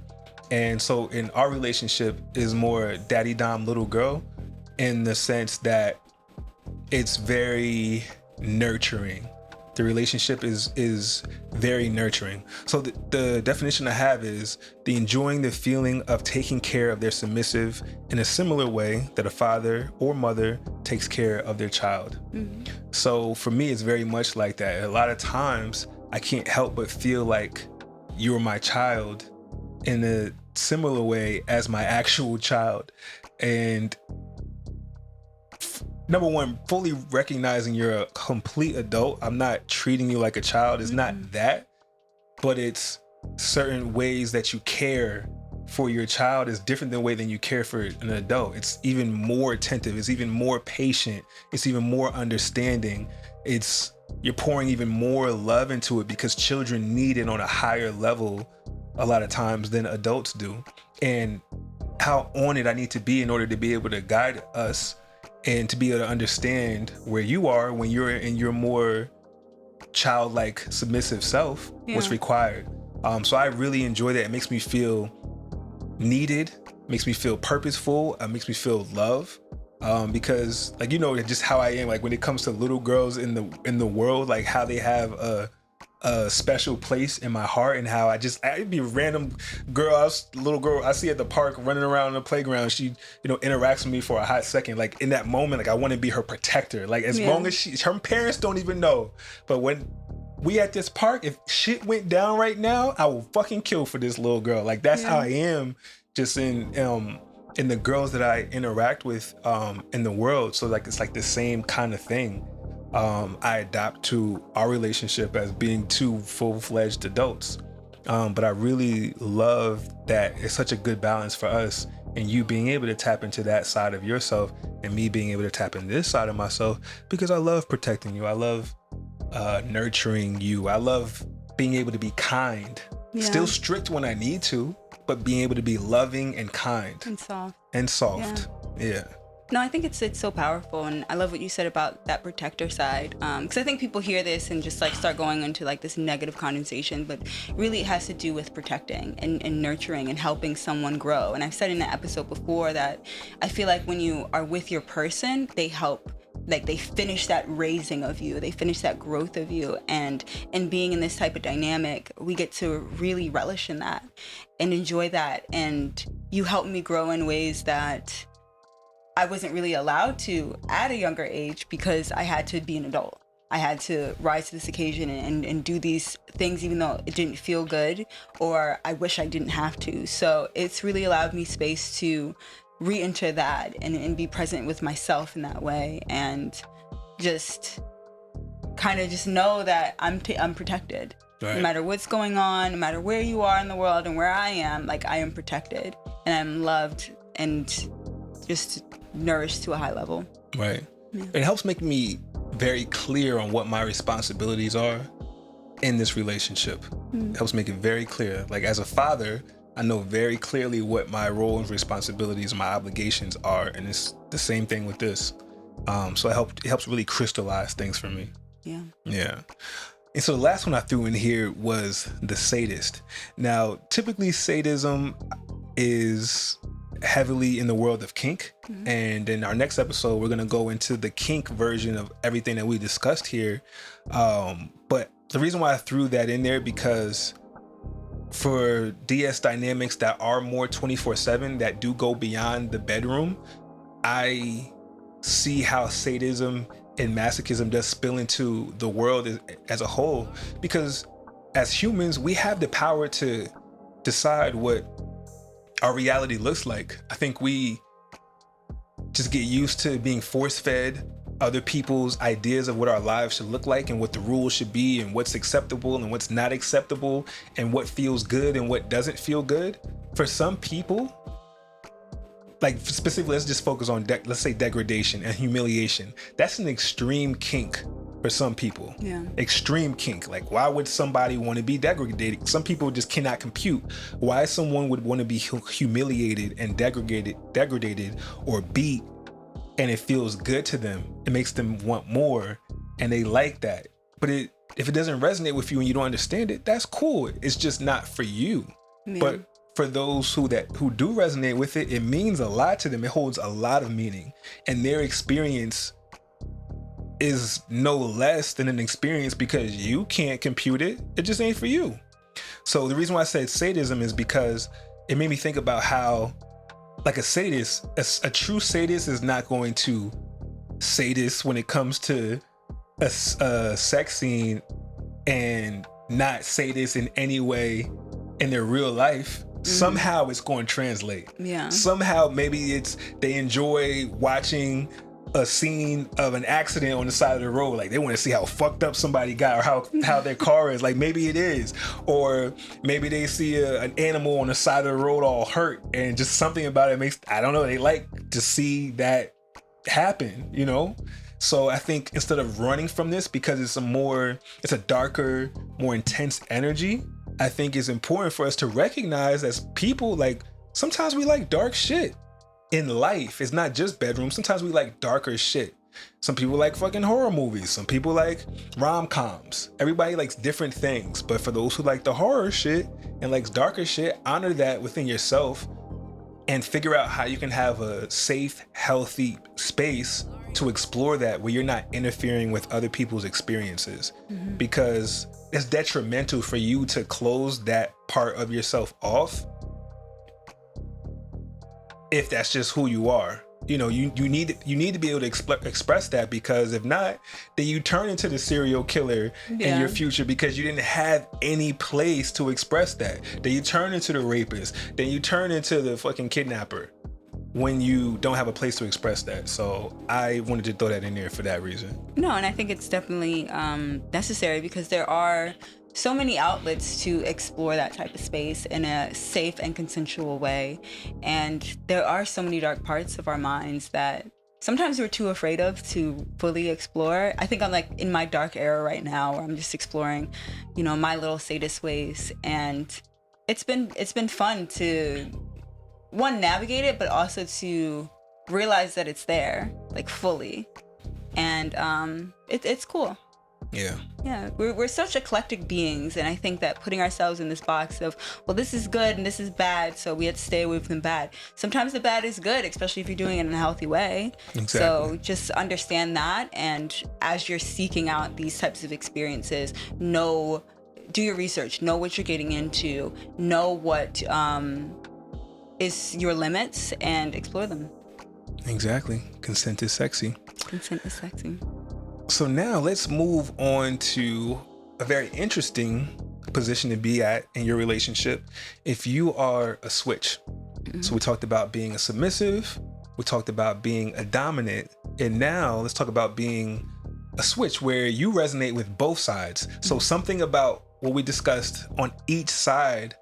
And so in our relationship is more daddy dom little girl, in the sense that it's very nurturing. The relationship is very nurturing. So the definition I have is the enjoying the feeling of taking care of their submissive in a similar way that a father or mother takes care of their child. Mm-hmm. So for me, it's very much like that. A lot of times I can't help but feel like you're my child in a similar way as my actual child. And number one, fully recognizing you're a complete adult. I'm not treating you like a child. It's not that, but it's certain ways that you care for your child is different than the way that you care for an adult. It's even more attentive. It's even more patient. It's even more understanding. You're pouring even more love into it because children need it on a higher level a lot of times than adults do. And how on it I need to be in order to be able to guide us and to be able to understand where you are when you're in your more childlike submissive self, what's required. So I really enjoy that. It makes me feel needed, makes me feel purposeful, makes me feel love. Because like, you know, just how I am, like when it comes to little girls in the world, like how they have a special place in my heart, and how I'd be a random little girl I see at the park running around the playground. She, you know, interacts with me for a hot second. Like in that moment, like I want to be her protector. Like as long as her parents don't even know. But when we at this park, if shit went down right now, I will fucking kill for this little girl. Like that's how I am just in the girls that I interact with in the world. So like it's like the same kind of thing. I adapt to our relationship as being two full-fledged adults. But I really love that it's such a good balance for us, and you being able to tap into that side of yourself and me being able to tap into this side of myself, because I love protecting you. I love nurturing you. I love being able to be kind, still strict when I need to, but being able to be loving and kind and soft. Yeah. No, I think it's so powerful, and I love what you said about that protector side. Because I think people hear this and just like start going into like this negative connotation, but really it has to do with protecting and nurturing and helping someone grow. And I've said in the episode before that I feel like when you are with your person, they help. Like they finish that raising of you, they finish that growth of you, and being in this type of dynamic, we get to really relish in that and enjoy that. And you help me grow in ways that I wasn't really allowed to at a younger age, because I had to be an adult. I had to rise to this occasion and do these things even though it didn't feel good, or I wish I didn't have to. So it's really allowed me space to re-enter that and be present with myself in that way, and just kind of just know that I'm protected. Right. No matter what's going on, no matter where you are in the world and where I am, like I am protected and I'm loved and just nourished to a high level. Right. Yeah. It helps make me very clear on what my responsibilities are in this relationship. It helps make it very clear. Like as a father, I know very clearly what my role and responsibilities, my obligations are, and it's the same thing with this. So it helps really crystallize things for me. Yeah. Yeah. And so the last one I threw in here was the sadist. Now, typically sadism is heavily in the world of kink. And in our next episode, we're going to go into the kink version of everything that we discussed here. But the reason why I threw that in there, because for DS dynamics that are more 24/7, that do go beyond the bedroom, I see how sadism and masochism does spill into the world as a whole, because as humans, we have the power to decide what our reality looks like. I think we just get used to being force-fed other people's ideas of what our lives should look like and what the rules should be and what's acceptable and what's not acceptable and what feels good and what doesn't feel good. For some people, like specifically, let's just focus on, let's say degradation and humiliation. That's an extreme kink for some people. Yeah. Extreme kink. Like, why would somebody want to be degraded? Some people just cannot compute why someone would want to be humiliated and degraded or beat, and it feels good to them. It makes them want more, and they like that. But if it doesn't resonate with you and you don't understand it, that's cool. It's just not for you. Yeah. But for those who do resonate with it, it means a lot to them. It holds a lot of meaning, and their experience is no less than an experience because you can't compute it. It just ain't for you. So the reason why I said sadism is because it made me think about how, like a sadist, a true sadist is not going to sadist when it comes to a sex scene and not sadist in any way in their real life. Somehow it's going to translate. Yeah. Somehow maybe they enjoy watching a scene of an accident on the side of the road. Like they want to see how fucked up somebody got or how their car is. Like maybe it is. Or maybe they see an animal on the side of the road all hurt, and just something about it makes, I don't know, they like to see that happen, you know? So I think instead of running from this, because it's a darker, more intense energy, I think it's important for us to recognize as people, like sometimes we like dark shit in life. It's not just bedroom. Sometimes we like darker shit. Some people like fucking horror movies. Some people like rom-coms. Everybody likes different things. But for those who like the horror shit and likes darker shit, honor that within yourself and figure out how you can have a safe, healthy space to explore that where you're not interfering with other people's experiences. Because it's detrimental for you to close that part of yourself off if that's just who you are. You know, you need to be able to express that, because if not, then you turn into the serial killer in your future because you didn't have any place to express that. Then you turn into the rapist. Then you turn into the fucking kidnapper when you don't have a place to express that. So I wanted to throw that in there for that reason. No, and I think it's definitely necessary, because there are so many outlets to explore that type of space in a safe and consensual way. And there are so many dark parts of our minds that sometimes we're too afraid of to fully explore. I think I'm like in my dark era right now where I'm just exploring, you know, my little sadist ways. And it's been fun to, one, navigate it, but also to realize that it's there, like fully. And it's cool. Yeah, we're such eclectic beings, and I think that putting ourselves in this box of, well, this is good and this is bad, so we have to stay away from the bad. Sometimes the bad is good, especially if you're doing it in a healthy way. Exactly. So just understand that, and as you're seeking out these types of experiences, do your research, know what you're getting into, know what is your limits, and explore them. Exactly. Consent is sexy. Consent is sexy. So now let's move on to a very interesting position to be at in your relationship if you are a switch. So we talked about being a submissive, we talked about being a dominant, and now let's talk about being a switch where you resonate with both sides. So something about what we discussed on each side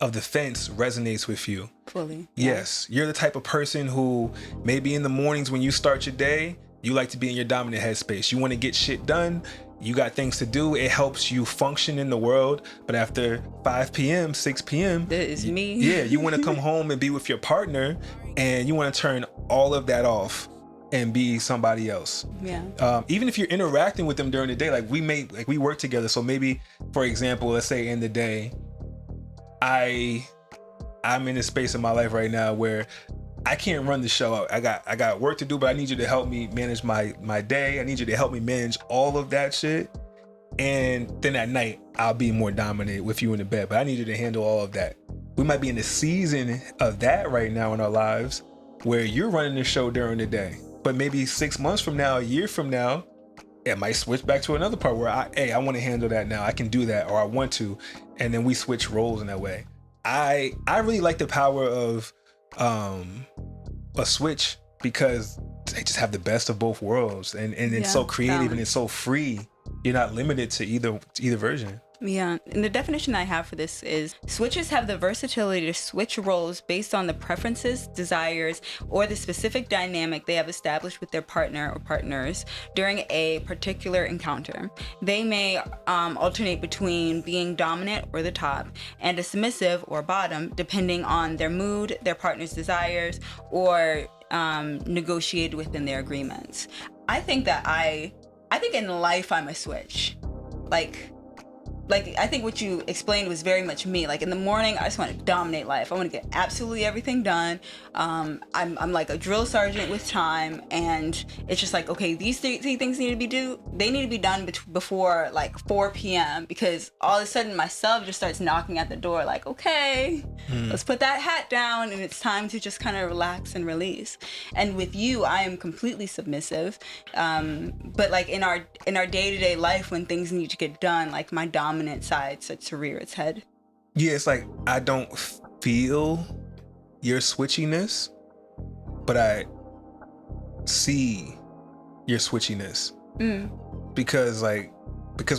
of the fence resonates with you. Fully. Yes. You're the type of person who maybe in the mornings when you start your day, you like to be in your dominant headspace. You want to get shit done. You got things to do. It helps you function in the world. But after 5 p.m., 6 p.m. That is me. Yeah, you want to come home and be with your partner, and you want to turn all of that off and be somebody else. Yeah. Even if you're interacting with them during the day, like we work together. So maybe, for example, let's say in the day, I'm in a space in my life right now where I can't run the show out. I got work to do, but I need you to help me manage my day. I need you to help me manage all of that shit. And then at night, I'll be more dominant with you in the bed. But I need you to handle all of that. We might be in the season of that right now in our lives where you're running the show during the day. But maybe 6 months from now, a year from now, it might switch back to another part where I want to handle that now. I can do that, or I want to. And then we switch roles in that way. I really like the power of a switch because they just have the best of both worlds, and it's so creative balance. And it's so free. You're not limited to either version. Yeah, and the definition I have for this is switches have the versatility to switch roles based on the preferences, desires, or the specific dynamic they have established with their partner or partners during a particular encounter. They may alternate between being dominant or the top and a submissive or bottom, depending on their mood, their partner's desires, or negotiated within their agreements. I think in life I'm a switch. Like I think what you explained was very much me. Like in the morning, I just want to dominate life. I want to get absolutely everything done. I'm like a drill sergeant with time, and it's just like, okay, these three things need to be done before like 4 p.m. because all of a sudden my sub just starts knocking at the door like, okay, let's put that hat down, and it's time to just kind of relax and release. And with you, I am completely submissive. But like in our day-to-day life, when things need to get done, like my dominant side starts to rear its head. Yeah, it's like I don't feel your switchiness, but I see your switchiness. Because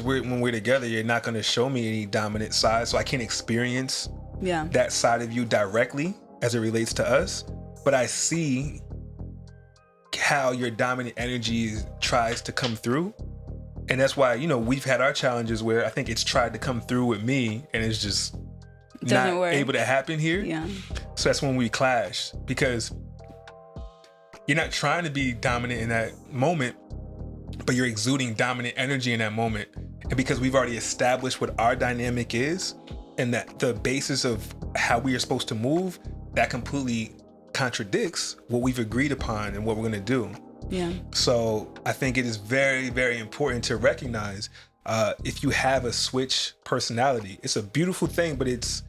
when we're together, you're not going to show me any dominant side, so I can't experience that side of you directly as it relates to us, but I see how your dominant energy tries to come through. And that's why, we've had our challenges where I think it's tried to come through with me and it's just not able to happen here. Yeah. So that's when we clash, because you're not trying to be dominant in that moment, but you're exuding dominant energy in that moment. And because we've already established what our dynamic is and that the basis of how we are supposed to move, that completely contradicts what we've agreed upon and what we're going to do. Yeah. So I think it is very, very important to recognize if you have a switch personality. It's a beautiful thing, but it's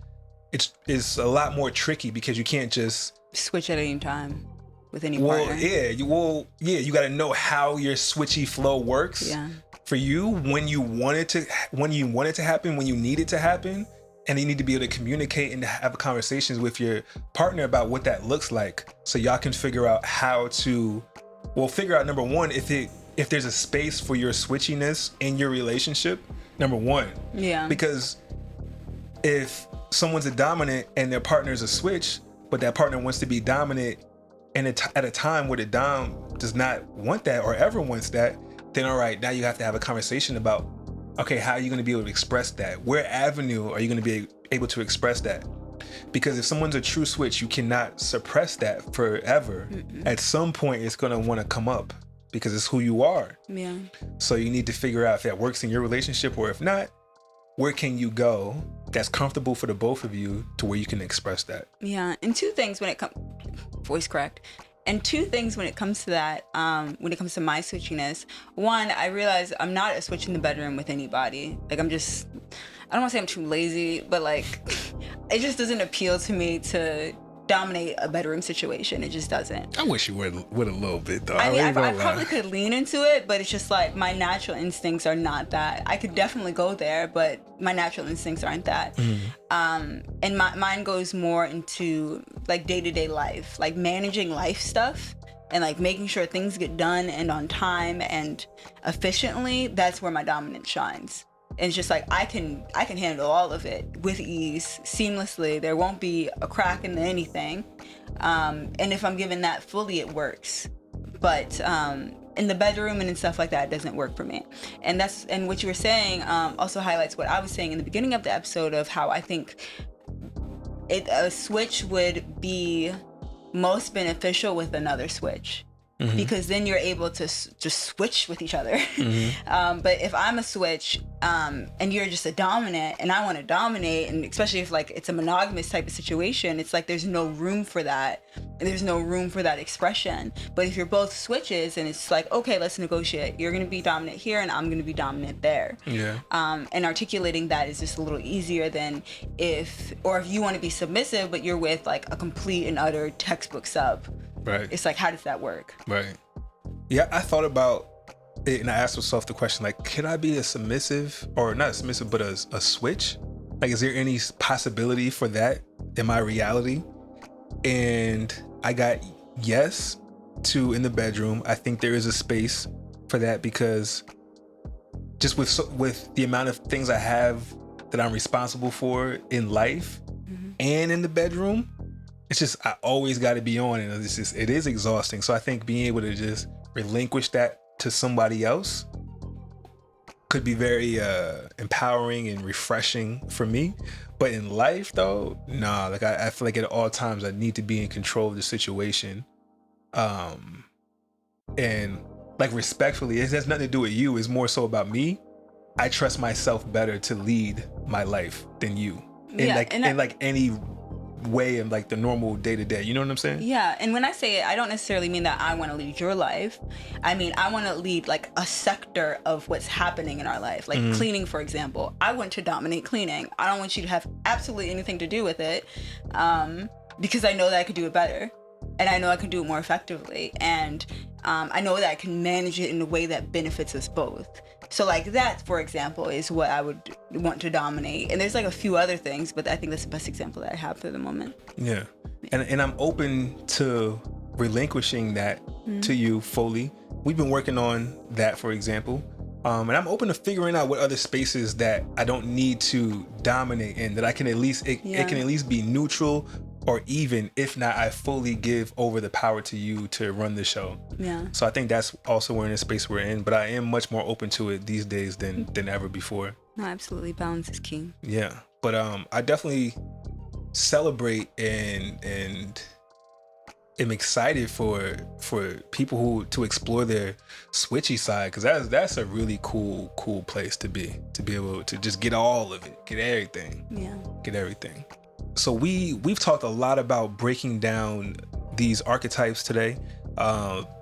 a lot more tricky because you can't just switch at any time with any partner. You got to know how your switchy flow works for you, when you want it to happen, when you need it to happen. And you need to be able to communicate and have conversations with your partner about what that looks like, so y'all can figure out how to, figure out, number one, if there's a space for your switchiness in your relationship, number one. Yeah. Because if someone's a dominant and their partner is a switch, but that partner wants to be dominant and at a time where the dom does not want that or ever wants that, then all right, now you have to have a conversation about, okay, how are you going to be able to express that? Where avenue are you going to be able to express that? Because if someone's a true switch, you cannot suppress that forever. Mm-mm. At some point, it's going to want to come up because it's who you are. Yeah. So you need to figure out if that works in your relationship, or if not, where can you go that's comfortable for the both of you to where you can express that? Yeah. And two things when it comes, voice correct. And two things when it comes to that, when it comes to my switchiness. One, I realize I'm not a switch in the bedroom with anybody. Like, I don't want to say I'm too lazy, but like, it just doesn't appeal to me to dominate a bedroom situation. It just doesn't. I wish you would a little bit, though. I mean, I probably could lean into it, but it's just like my natural instincts are not that. I could definitely go there, but my natural instincts aren't that. Mm-hmm. And mine goes more into like day-to-day life, like managing life stuff and like making sure things get done and on time and efficiently. That's where my dominance shines. And it's just like I can handle all of it with ease, seamlessly. There won't be a crack in anything. And if I'm given that fully, it works. But in the bedroom and in stuff like that, it doesn't work for me. And what you were saying also highlights what I was saying in the beginning of the episode of how I think a switch would be most beneficial with another switch. Mm-hmm. Because then you're able to just switch with each other. Mm-hmm. But if I'm a switch and you're just a dominant and I want to dominate, and especially if like it's a monogamous type of situation, it's like there's no room for that. There's no room for that expression. But if you're both switches and it's like, okay, let's negotiate. You're going to be dominant here and I'm going to be dominant there. Yeah. And articulating that is just a little easier than if you want to be submissive, but you're with like a complete and utter textbook sub. Right. It's like, how does that work? Right. Yeah, I thought about it and I asked myself the question, like, can I be a submissive, or not a submissive, but a switch? Like, is there any possibility for that in my reality? And I got yes to in the bedroom. I think there is a space for that because just with the amount of things I have that I'm responsible for in life and in the bedroom, it's just, I always got to be on, and it is exhausting. So I think being able to just relinquish that to somebody else could be very empowering and refreshing for me. But in life though, nah, like I feel like at all times I need to be in control of the situation. And like respectfully, it has nothing to do with you. It's more so about me. I trust myself better to lead my life than you. In like any way in like the normal day-to-day, you know what I'm saying? Yeah. And when I say it, I don't necessarily mean that I want to lead your life. I mean, I want to lead like a sector of what's happening in our life, like cleaning, for example. I want to dominate cleaning. I don't want you to have absolutely anything to do with it, because I know that I could do it better and I know I can do it more effectively, and I know that I can manage it in a way that benefits us both. So like that, for example, is what I would want to dominate. And there's like a few other things, but I think that's the best example that I have for the moment. Yeah. And I'm open to relinquishing that to you fully. We've been working on that, for example. And I'm open to figuring out what other spaces that I don't need to dominate in, that I can at least, it can at least be neutral or even, if not, I fully give over the power to you to run the show. Yeah. So I think that's also we're in a space we're in, but I am much more open to it these days than ever before. No, absolutely. Balance is key. Yeah. But I definitely celebrate and am excited for people who to explore their switchy side, because that's a really cool place to be able to just get all of it, get everything. So we've talked a lot about breaking down these archetypes today.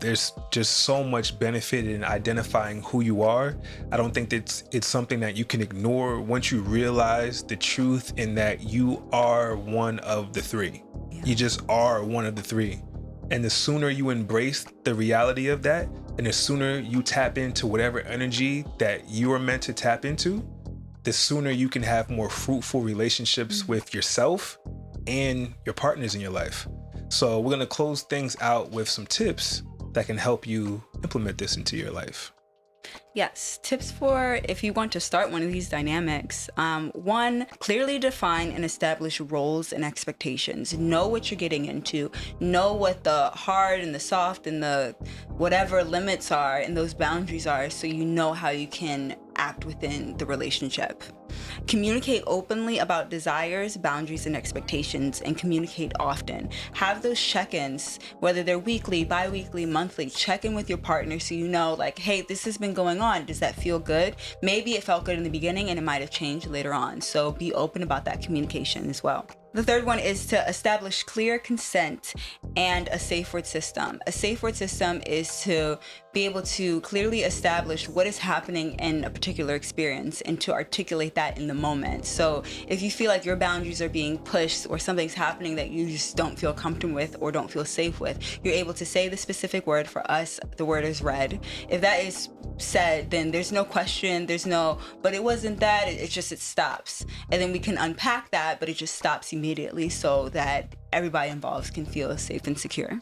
There's just so much benefit in identifying who you are. I don't think that it's something that you can ignore once you realize the truth in that you are one of the three. Yeah. You just are one of the three. And the sooner you embrace the reality of that, and the sooner you tap into whatever energy that you are meant to tap into, the sooner you can have more fruitful relationships with yourself and your partners in your life. So we're going to close things out with some tips that can help you implement this into your life. Yes, tips for if you want to start one of these dynamics. 1, clearly define and establish roles and expectations. Know what you're getting into. Know what the hard and the soft and the whatever limits are and those boundaries are, so you know how you can act within the relationship. Communicate openly about desires, boundaries, and expectations, and communicate often. Have those check-ins, whether they're weekly, bi-weekly, monthly. Check in with your partner so you know, like, hey, this has been going on. Does that feel good? Maybe it felt good in the beginning and it might have changed later on. So be open about that communication as well. The third one is to establish clear consent and a safe word system. A safe word system is to be able to clearly establish what is happening in a particular experience and to articulate that in the moment. So if you feel like your boundaries are being pushed or something's happening that you just don't feel comfortable with or don't feel safe with, you're able to say the specific word. For us, the word is red. If that is said, then there's no question, but it wasn't that, it stops. And then we can unpack that, but it just stops immediately so that everybody involved can feel safe and secure.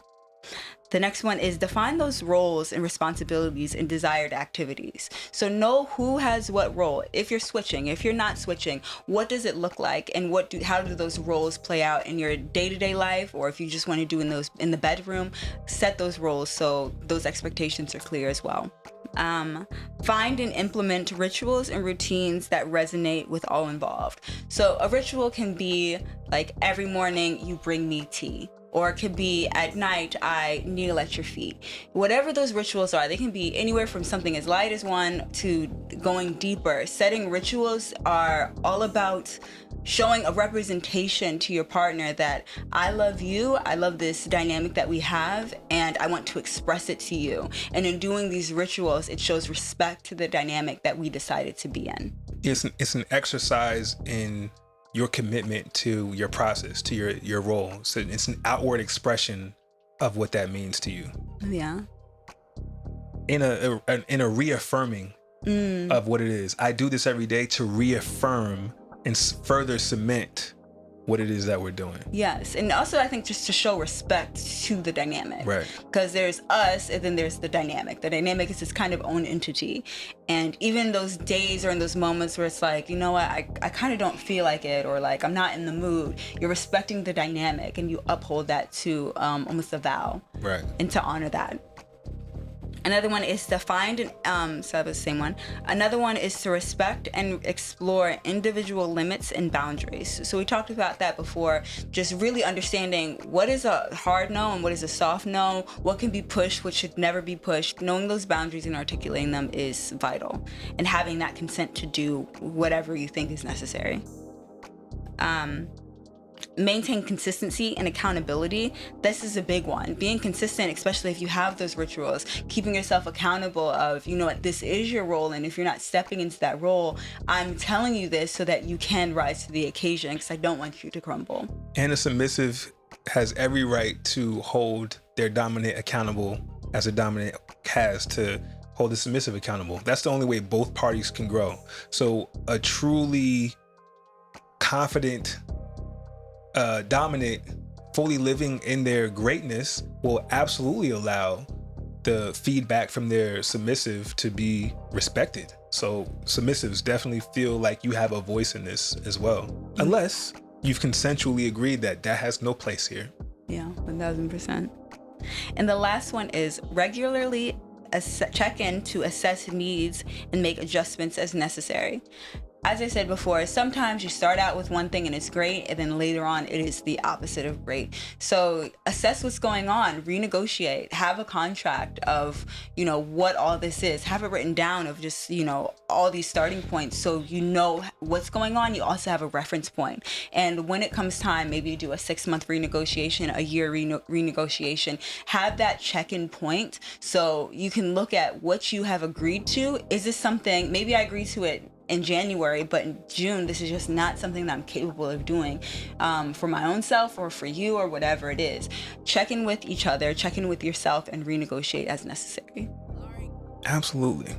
The next one is define those roles and responsibilities and desired activities. So know who has what role. If you're switching, if you're not switching, what does it look like, and how do those roles play out in your day-to-day life, or if you just want to do in the bedroom, set those roles so those expectations are clear as well. Find and implement rituals and routines that resonate with all involved. So a ritual can be like every morning you bring me tea, or it could be at night I kneel at your feet. Whatever those rituals are, they can be anywhere from something as light as one to going deeper. Setting rituals are all about showing a representation to your partner that I love you, I love this dynamic that we have, and I want to express it to you. And in doing these rituals, it shows respect to the dynamic that we decided to be in. It's an exercise in your commitment to your process, to your role. So it's an outward expression of what that means to you. Yeah. In a reaffirming of what it is. I do this every day to reaffirm and further cement what it is that we're doing. Yes, and also I think just to show respect to the dynamic. Right. Because there's us and then there's the dynamic. The dynamic is its kind of own entity. And even those days or in those moments where it's like, you know what, I kind of don't feel like it, or like I'm not in the mood, you're respecting the dynamic and you uphold that to almost a vow. Right. And to honor that. Another one is to find so that was the same one. Another one is to respect and explore individual limits and boundaries. So we talked about that before, just really understanding what is a hard no and what is a soft no, what can be pushed, what should never be pushed. Knowing those boundaries and articulating them is vital, and having that consent to do whatever you think is necessary. Maintain consistency and accountability. This is a big one. Being consistent, especially if you have those rituals, keeping yourself accountable of, you know what, this is your role, and if you're not stepping into that role, I'm telling you this so that you can rise to the occasion, because I don't want you to crumble. And a submissive has every right to hold their dominant accountable as a dominant has to hold the submissive accountable. That's the only way both parties can grow. So a truly confident dominant, fully living in their greatness will absolutely allow the feedback from their submissive to be respected. So submissives definitely feel like you have a voice in this as well, unless you've consensually agreed that has no place here. Yeah, 1000%. And the last one is regularly check in to assess needs and make adjustments as necessary. as I said before, sometimes you start out with one thing and it's great, and then later on it is the opposite of great. So assess what's going on, renegotiate, have a contract of, what all this is, have it written down of just, all these starting points, so you know what's going on. You also have a reference point. And when it comes time, maybe you do a 6-month renegotiation, a year renegotiation, have that check-in point so you can look at what you have agreed to. Is this something, maybe I agreed to it in January, but in June, this is just not something that I'm capable of doing for my own self or for you or whatever it is. Check in with each other, check in with yourself, and renegotiate as necessary. Absolutely.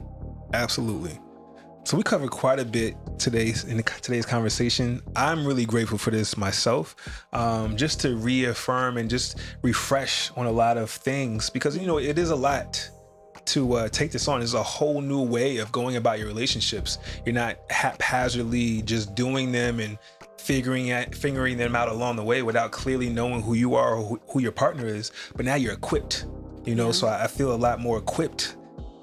So we covered quite a bit in today's conversation. I'm really grateful for this myself, just to reaffirm and just refresh on a lot of things, because, it is a lot to take this on. Is a whole new way of going about your relationships. You're not haphazardly just doing them and figuring them out along the way without clearly knowing who you are or who your partner is. But now you're equipped, so I feel a lot more equipped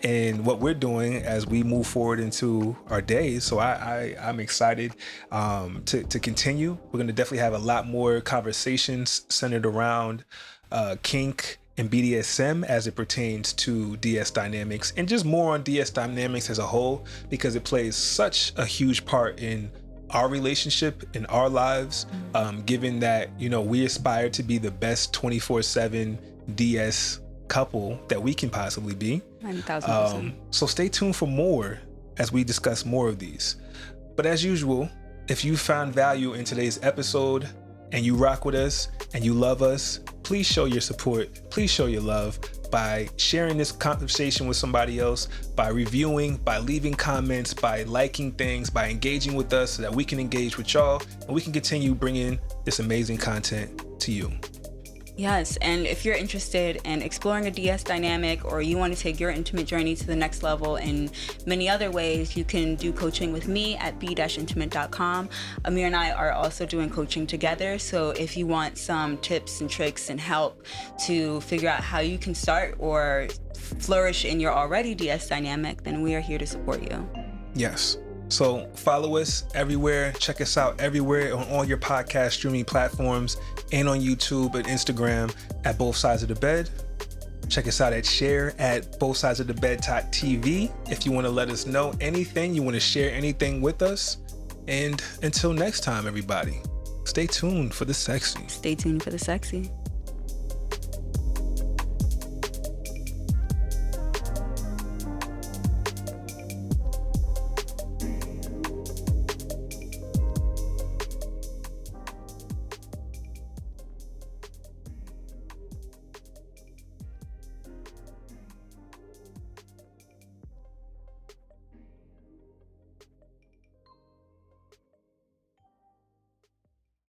in what we're doing as we move forward into our days. So I'm excited to continue. We're going to definitely have a lot more conversations centered around kink and BDSM as it pertains to DS dynamics, and just more on DS dynamics as a whole, because it plays such a huge part in our relationship, in our lives, given that, we aspire to be the best 24/7 DS couple that we can possibly be. 1,000%. So stay tuned for more as we discuss more of these. But as usual, if you found value in today's episode and you rock with us and you love us, please show your support, please show your love by sharing this conversation with somebody else, by reviewing, by leaving comments, by liking things, by engaging with us so that we can engage with y'all and we can continue bringing this amazing content to you. Yes, and if you're interested in exploring a DS dynamic, or you want to take your intimate journey to the next level in many other ways, you can do coaching with me at b-intimate.com. Ahmir and I are also doing coaching together, so if you want some tips and tricks and help to figure out how you can start or flourish in your already DS dynamic, then we are here to support you. Yes. So follow us everywhere. Check us out everywhere on all your podcast streaming platforms and on YouTube and Instagram at Both Sides of the Bed. Check us out at share at bothsidesofthebed.tv if you want to let us know anything, you want to share anything with us. And until next time, everybody, stay tuned for the sexy. Stay tuned for the sexy.